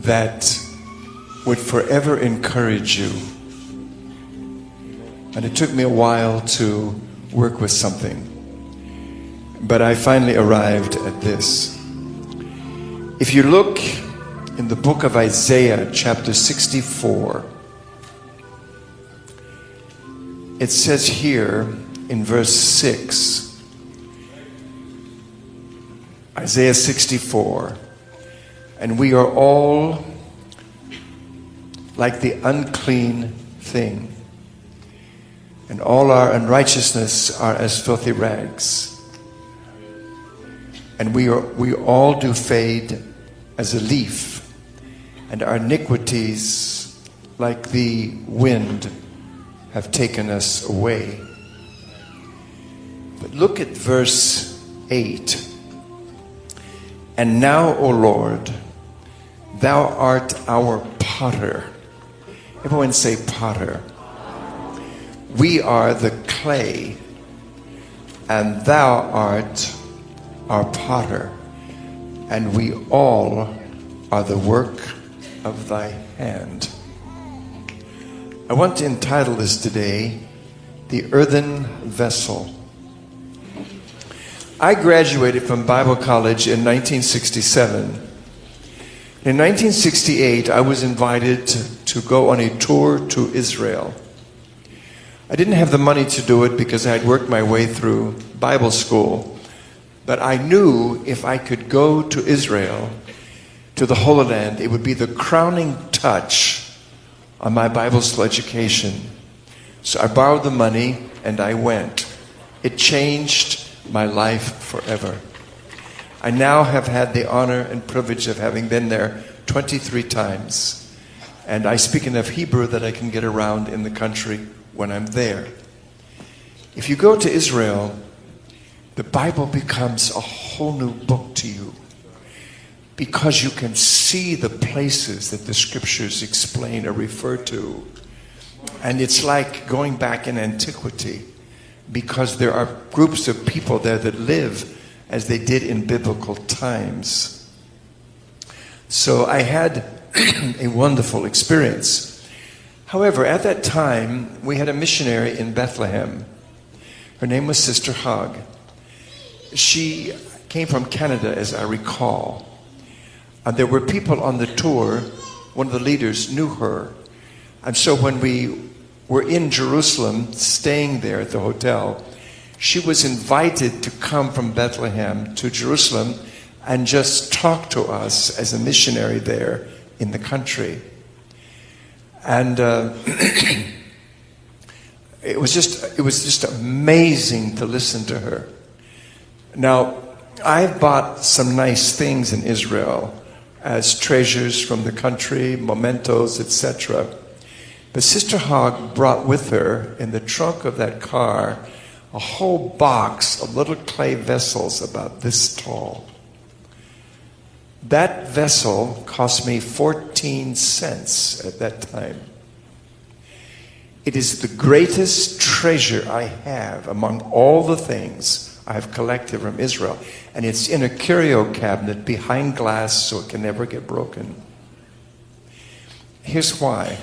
that would forever encourage you. And it took me a while to work with something, but I finally arrived at this. If you look in the book of Isaiah, chapter 64, it says here in verse 6, Isaiah 64, and we are all like the unclean thing, and all our unrighteousness are as filthy rags. And we all do fade as a leaf, and our iniquities, like the wind, have taken us away. But look at verse 8. And now, O Lord, thou art our potter. Everyone say potter. We are the clay, and thou art our potter, and we all are the work of thy hand. I want to entitle this today, The Earthen Vessel. I graduated from Bible college in 1967. In 1968, I was invited to go on a tour to Israel. I didn't have the money to do it because I had worked my way through Bible school. But I knew if I could go to Israel, to the Holy Land, it would be the crowning touch on my Bible school education. So I borrowed the money and I went. It changed my life forever. I now have had the honor and privilege of having been there 23 times. And I speak enough Hebrew that I can get around in the country when I'm there. If you go to Israel, the Bible becomes a whole new book to you, because you can see the places that the scriptures explain or refer to. And it's like going back in antiquity, because there are groups of people there that live as they did in biblical times. So I had a wonderful experience. However, at that time, we had a missionary in Bethlehem. Her name was Sister Hogg. She came from Canada, as I recall. And there were people on the tour, one of the leaders knew her. And so when we were in Jerusalem, staying there at the hotel, she was invited to come from Bethlehem to Jerusalem and just talk to us as a missionary there in the country. And it was just amazing to listen to her. Now, I've bought some nice things in Israel as treasures from the country, mementos, etc. But Sister Hogg brought with her in the trunk of that car a whole box of little clay vessels about this tall. That vessel cost me 14 cents at that time. It is the greatest treasure I have among all the things I've collected from Israel. And it's in a curio cabinet behind glass so it can never get broken. Here's why.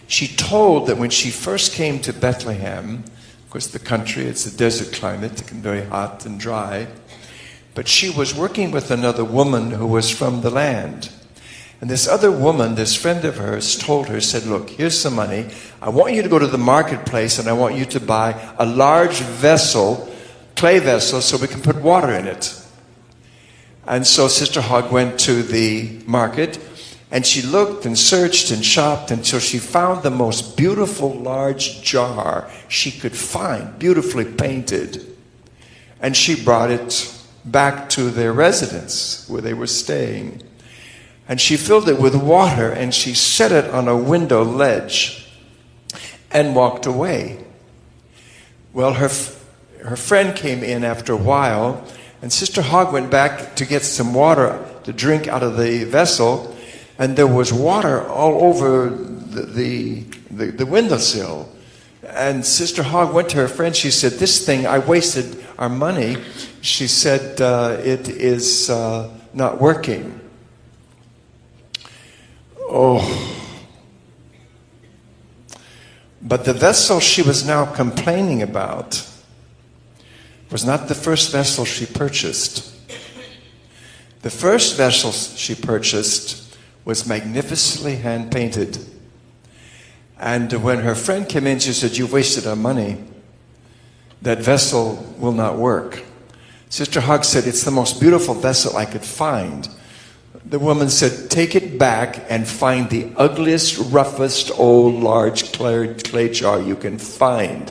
She told that when she first came to Bethlehem, of course the country, it's a desert climate, it can be very hot and dry, but she was working with another woman who was from the land. And this other woman, this friend of hers, told her, said, look, here's some money. I want you to go to the marketplace and I want you to buy a large vessel, clay vessel, so we can put water in it. And so Sister Hogg went to the market and she looked and searched and shopped until she found the most beautiful large jar she could find, beautifully painted. And she brought it back to their residence where they were staying. And she filled it with water and she set it on a window ledge and walked away. Well, her friend came in after a while, and Sister Hogg went back to get some water to drink out of the vessel, and there was water all over the windowsill. And Sister Hogg went to her friend. She said, this thing, I wasted our money. She said, it is not working. Oh. But the vessel she was now complaining about was not the first vessel she purchased. The first vessel she purchased was magnificently hand-painted. And when her friend came in, she said, "You've wasted our money. That vessel will not work." Sister Hogg said, "It's the most beautiful vessel I could find." The woman said, "Take it back and find the ugliest, roughest, old, large clay jar you can find."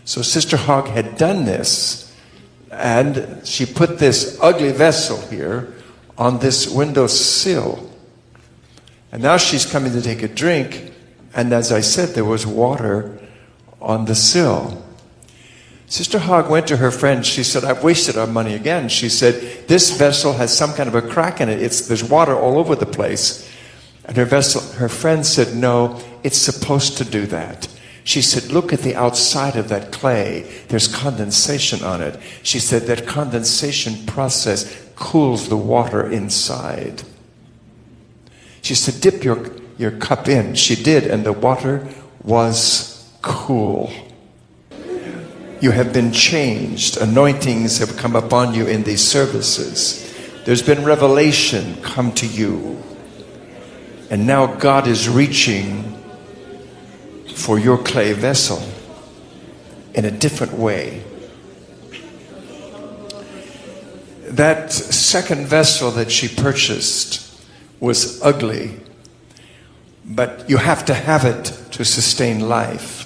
So Sister Hogg had done this, and she put this ugly vessel here on this windowsill. And now she's coming to take a drink, and as I said, there was water on the sill. Sister Hogg went to her friend. She said, "I've wasted our money again." She said, "This vessel has some kind of a crack in it. There's water all over the place." And her friend said, "No, it's supposed to do that." She said, "Look at the outside of that clay. There's condensation on it." She said, "That condensation process cools the water inside." She said, "Dip your cup in." She did, and the water was cool. You have been changed. Anointings have come upon you in these services. There's been revelation come to you. And now God is reaching for your clay vessel in a different way. That second vessel that she purchased was ugly, but you have to have it to sustain life.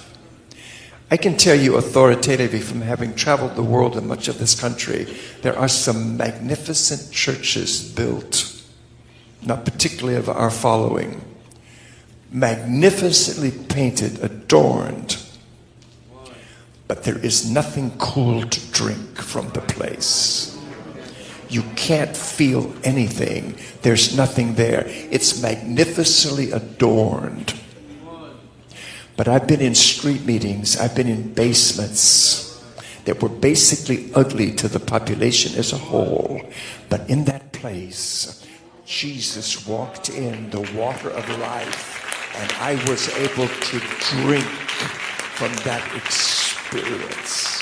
I can tell you authoritatively from having traveled the world and much of this country, there are some magnificent churches built, not particularly of our following, magnificently painted, adorned, but there is nothing cool to drink from the place. You can't feel anything. There's nothing there. It's magnificently adorned. But I've been in street meetings, I've been in basements that were basically ugly to the population as a whole. But in that place, Jesus walked in, the water of life, and I was able to drink from that experience.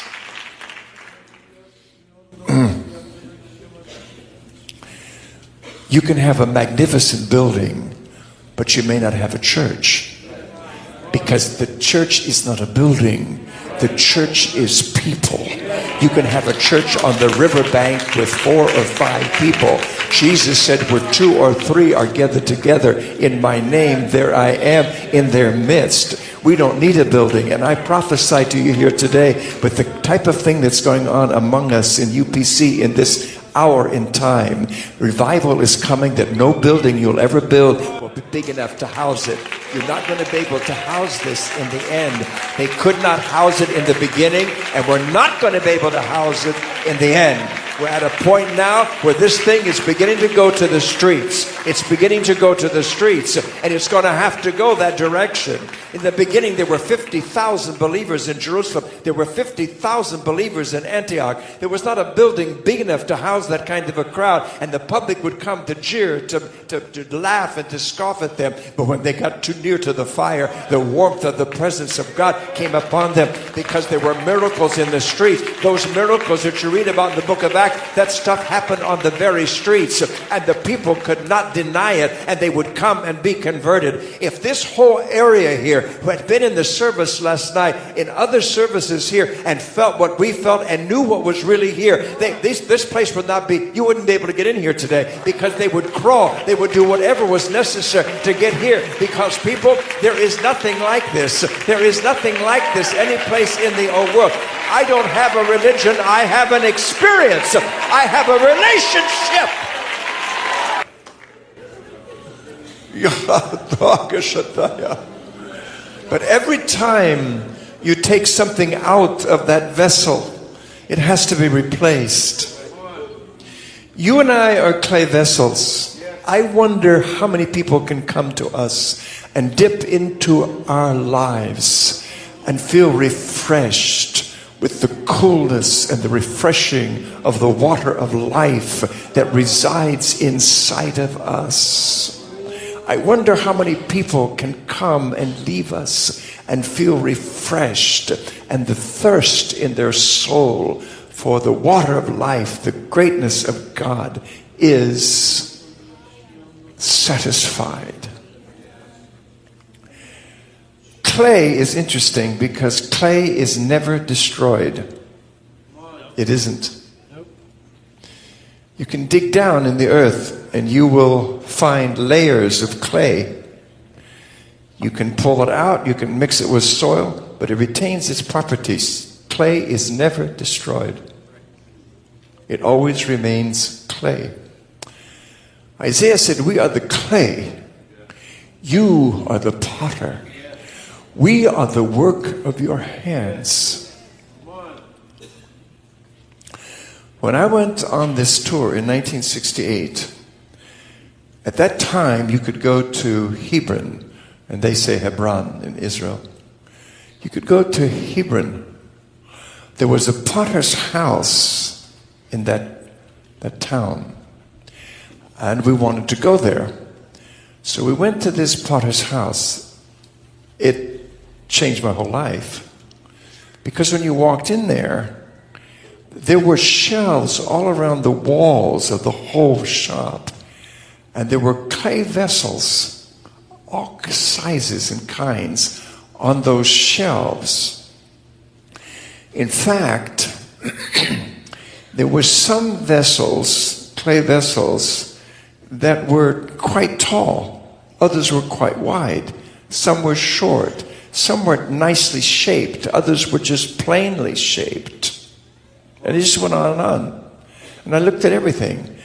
You can have a magnificent building, but you may not have a church. Because the church is not a building. The church is people. You can have a church on the riverbank with 4 or 5 people. Jesus said, "Where 2 or 3 are gathered together in my name, there I am in their midst." We don't need a building. And I prophesy to you here today, with the type of thing that's going on among us in UPC in this hour in time, revival is coming that no building you'll ever build will be big enough to house it. You're not going to be able to house this in the end. They could not house it in the beginning, and we're not going to be able to house it in the end. We're at a point now where this thing is beginning to go to the streets. It's beginning to go to the streets, and it's going to have to go that direction. In the beginning, there were 50,000 believers in Jerusalem. There were 50,000 believers in Antioch. There was not a building big enough to house that kind of a crowd, and the public would come to jeer, to laugh, and to scoff at them. But when they got too near to the fire, the warmth of the presence of God came upon them, because there were miracles in the streets. Those miracles that you read about in the book of Acts, that stuff happened on the very streets, and the people could not deny it, and they would come and be converted. If this whole area here, who had been in the service last night, in other services here, and felt what we felt and knew what was really here, this place would not be, you wouldn't be able to get in here today, because they would crawl, they would do whatever was necessary to get here, because people, there is nothing like this. There is nothing like this any place in the old world. I don't have a religion, I have an experience. I have a relationship. But every time you take something out of that vessel, it has to be replaced. You and I are clay vessels. I wonder how many people can come to us and dip into our lives and feel refreshed with the coolness and the refreshing of the water of life that resides inside of us. I wonder how many people can come and leave us and feel refreshed, and the thirst in their soul for the water of life, the greatness of God, is satisfied. Clay is interesting because clay is never destroyed. It isn't. You can dig down in the earth and you will find layers of clay. You can pull it out, you can mix it with soil, but it retains its properties. Clay is never destroyed. It always remains clay. Isaiah said, we are the clay. You are the potter. We are the work of your hands. When I went on this tour in 1968, at that time you could go to Hebron, and they say Hebron in Israel. You could go to Hebron. There was a potter's house in that town, and we wanted to go there. So we went to this potter's house. It changed my whole life, because when you walked in there were shelves all around the walls of the whole shop, and there were clay vessels, all sizes and kinds, on those shelves. In fact, there were some vessels, clay vessels, that were quite tall. Others were quite wide. Some were short. Some were nicely shaped. Others were just plainly shaped. And it just went on and on. And I looked at everything.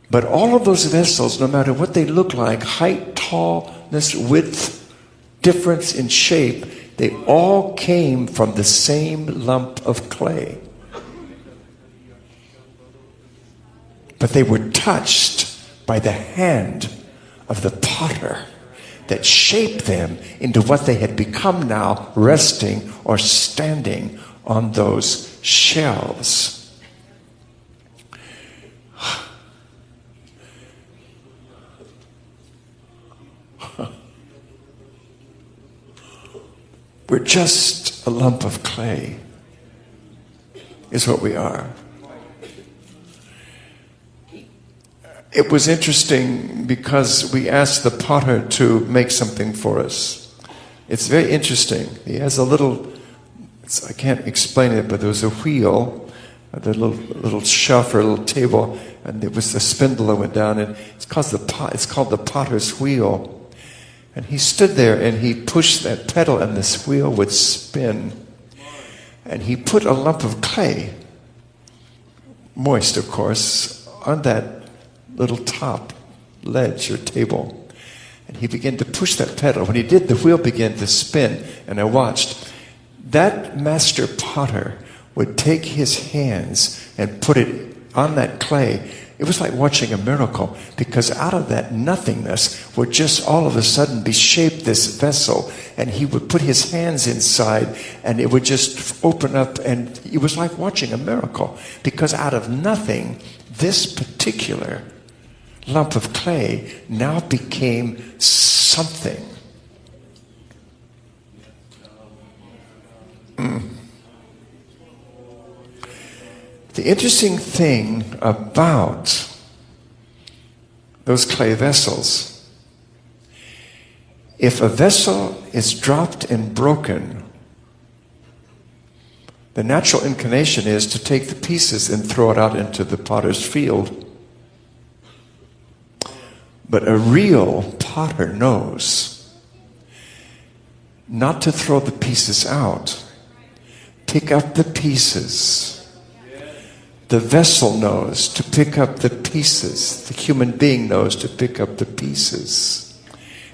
But all of those vessels, no matter what they look like, height, tallness, width, difference in shape, they all came from the same lump of clay. But they were touched by the hand of the potter that shaped them into what they had become now, resting or standing on those shelves. We're just a lump of clay, is what we are. It was interesting because we asked the potter to make something for us. It's very interesting. He has a little, I can't explain it, but there was a wheel, a little shelf or a little table, and there was a spindle that went down, and it's called the potter's wheel. And he stood there and he pushed that pedal and this wheel would spin. And he put a lump of clay, moist of course, on that little top ledge or table. And he began to push that pedal. When he did, the wheel began to spin, and I watched. That master potter would take his hands and put it on that clay. It was like watching a miracle, because out of that nothingness would just all of a sudden be shaped this vessel, and he would put his hands inside and it would just open up, and it was like watching a miracle, because out of nothing, this particular lump of clay now became something. The interesting thing about those clay vessels, if a vessel is dropped and broken, the natural inclination is to take the pieces and throw it out into the potter's field. But a real potter knows not to throw the pieces out. Pick up the pieces. The vessel knows to pick up the pieces. The human being knows to pick up the pieces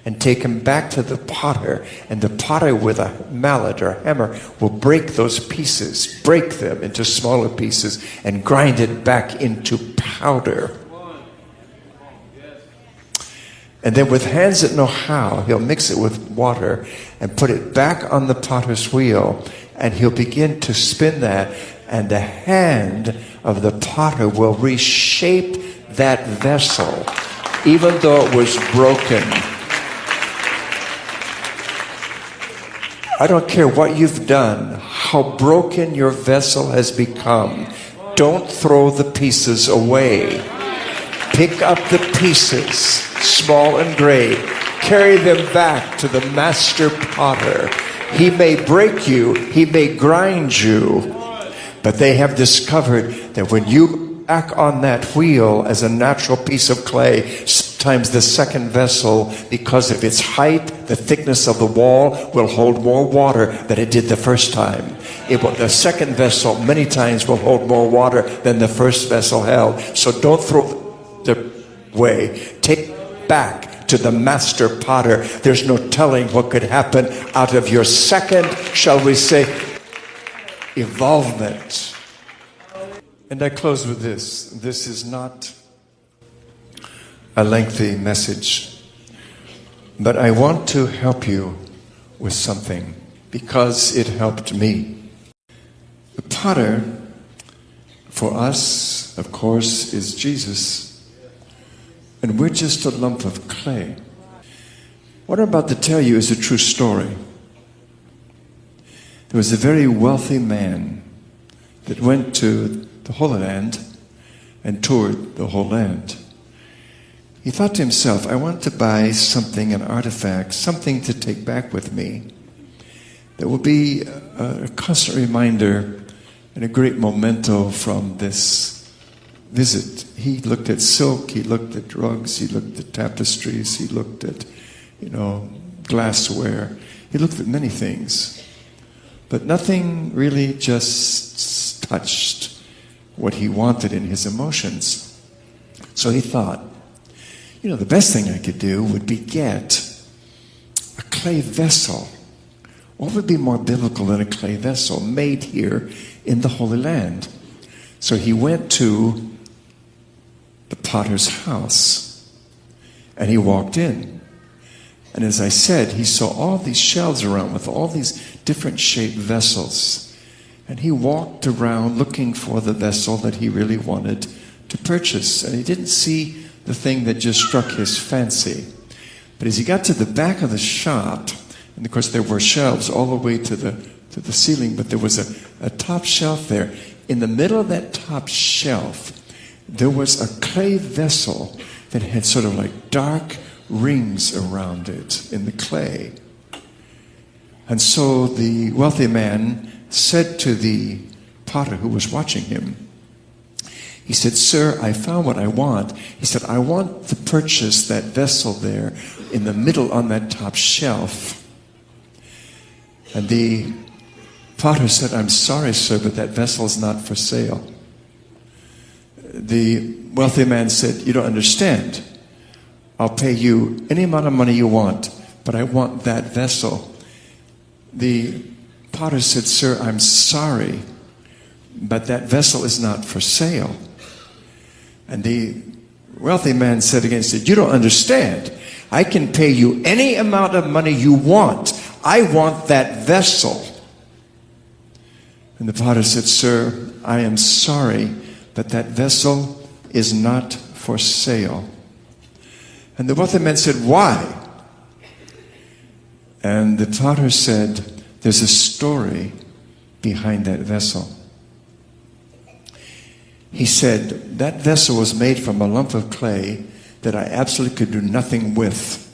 and take them back to the potter. And the potter with a mallet or hammer will break those pieces, break them into smaller pieces, and grind it back into powder. And then with hands that know how, he'll mix it with water and put it back on the potter's wheel, and he'll begin to spin that, and the hand of the potter will reshape that vessel even though it was broken. I don't care what you've done, how broken your vessel has become. Don't throw the pieces away. Pick up the pieces, small and great. Carry them back to the master potter. He may break you, he may grind you, but they have discovered that when you back on that wheel as a natural piece of clay, sometimes the second vessel, because of its height, the thickness of the wall, will hold more water than it did the first time. The second vessel many times will hold more water than the first vessel held. So don't throw the way. Take it back to the master potter. There's no telling what could happen out of your second, shall we say, evolvement. And I close with this. This is not a lengthy message, but I want to help you with something because it helped me. The potter, for us, of course, is Jesus, and we're just a lump of clay. What I'm about to tell you is a true story. There was a very wealthy man that went to the Holy Land and toured the whole land. He thought to himself, I want to buy something, an artifact, something to take back with me that will be a constant reminder and a great memento from this visit. He looked at silk, he looked at rugs, he looked at tapestries, he looked at, glassware. He looked at many things, but nothing really just touched what he wanted in his emotions. So he thought, the best thing I could do would be get a clay vessel. What would be more biblical than a clay vessel made here in the Holy Land? So he went to the potter's house and he walked in. And as I said, he saw all these shelves around with all these different shaped vessels. And he walked around looking for the vessel that he really wanted to purchase. And he didn't see the thing that just struck his fancy. But as he got to the back of the shop, and of course there were shelves all the way to the ceiling, but there was a top shelf there. In the middle of that top shelf, there was a clay vessel that had sort of like dark rings around it in the clay. And so the wealthy man said to the potter who was watching him, he said, "Sir, I found what I want." He said, "I want to purchase that vessel there in the middle on that top shelf." And the potter said, "I'm sorry, sir, but that vessel is not for sale." The wealthy man said, "You don't understand. I'll pay you any amount of money you want, but I want that vessel." The potter said, "Sir, I'm sorry, but that vessel is not for sale." And the wealthy man said again, said, "You don't understand. I can pay you any amount of money you want. I want that vessel." And the potter said, "Sir, I am sorry, but that vessel is not for sale." And the wealthy man said, "Why?" And the potter said, "There's a story behind that vessel." He said, "That vessel was made from a lump of clay that I absolutely could do nothing with.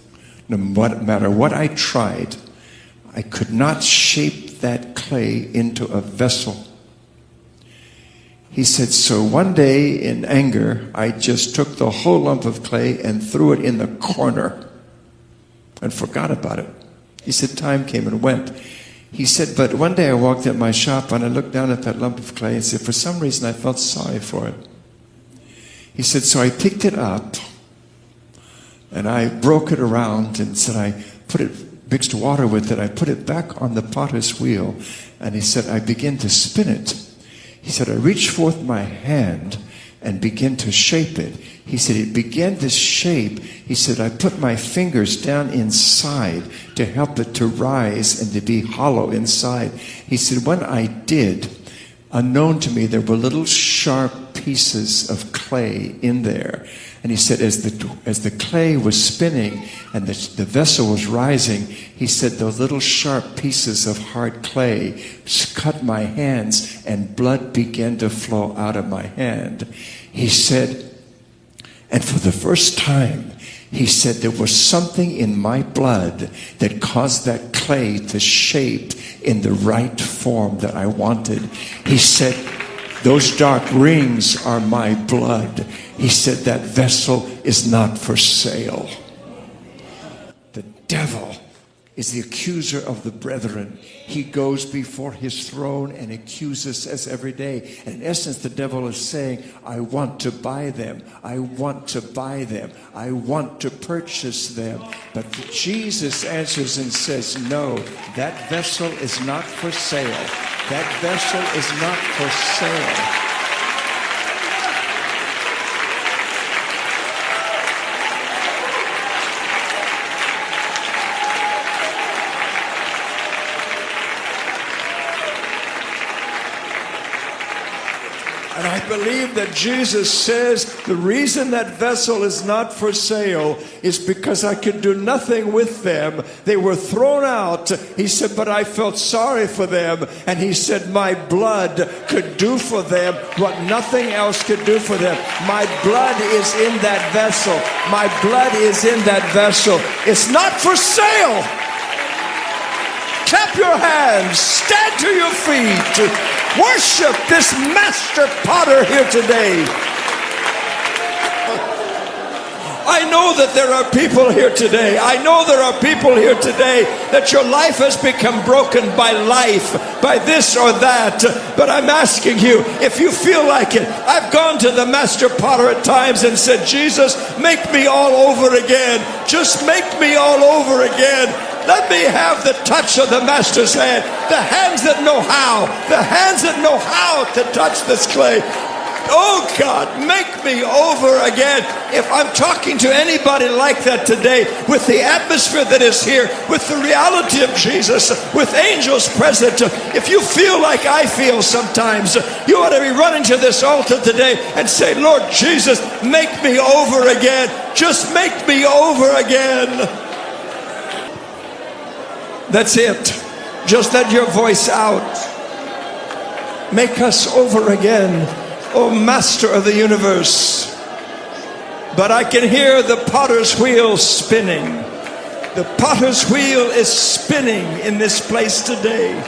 No matter what I tried, I could not shape that clay into a vessel." He said, "So one day in anger, I just took the whole lump of clay and threw it in the corner and forgot about it." He said, "Time came and went." He said, "But one day I walked at my shop and I looked down at that lump of clay and said, for some reason I felt sorry for it." He said, "So I picked it up and I broke it around and said I put it, mixed water with it, I put it back on the potter's wheel." And he said, "I began to spin it." He said, "I reached forth my hand and began to shape it." He said, "It began to shape." He said, "I put my fingers down inside to help it to rise and to be hollow inside." He said, "When I did, unknown to me, there were little sharp pieces of clay in there." And he said, as the clay was spinning and the vessel was rising, he said, those little sharp pieces of hard clay cut my hands and blood began to flow out of my hand. He said, and for the first time, he said, there was something in my blood that caused that clay to shape in the right form that I wanted. He said, those dark rings are my blood. He said, that vessel is not for sale. The devil is the accuser of the brethren. He goes before his throne and accuses us every day. And in essence, the devil is saying, I want to buy them. I want to buy them. I want to purchase them. But Jesus answers and says, no, that vessel is not for sale. That vessel is not for sale. And I believe that Jesus says the reason that vessel is not for sale is because I could do nothing with them. They were thrown out. He said, but I felt sorry for them. And he said, my blood could do for them what nothing else could do for them. My blood is in that vessel. My blood is in that vessel. It's not for sale. Clap your hands. Stand to your feet. Worship this master potter here today. I know that there are people here today. I know there are people here today that your life has become broken by life, by this or that. But I'm asking you, if you feel like it, I've gone to the master potter at times and said, Jesus, make me all over again. Just make me all over again. Let me have the touch of the master's hand. The hands that know how. The hands that know how to touch this clay. Oh God, make me over again. If I'm talking to anybody like that today, with the atmosphere that is here, with the reality of Jesus, with angels present, if you feel like I feel sometimes, you ought to be running to this altar today and say, Lord Jesus, make me over again. Just make me over again. That's it. Just let your voice out. Make us over again, O Master of the universe. But I can hear the potter's wheel spinning. The potter's wheel is spinning in this place today.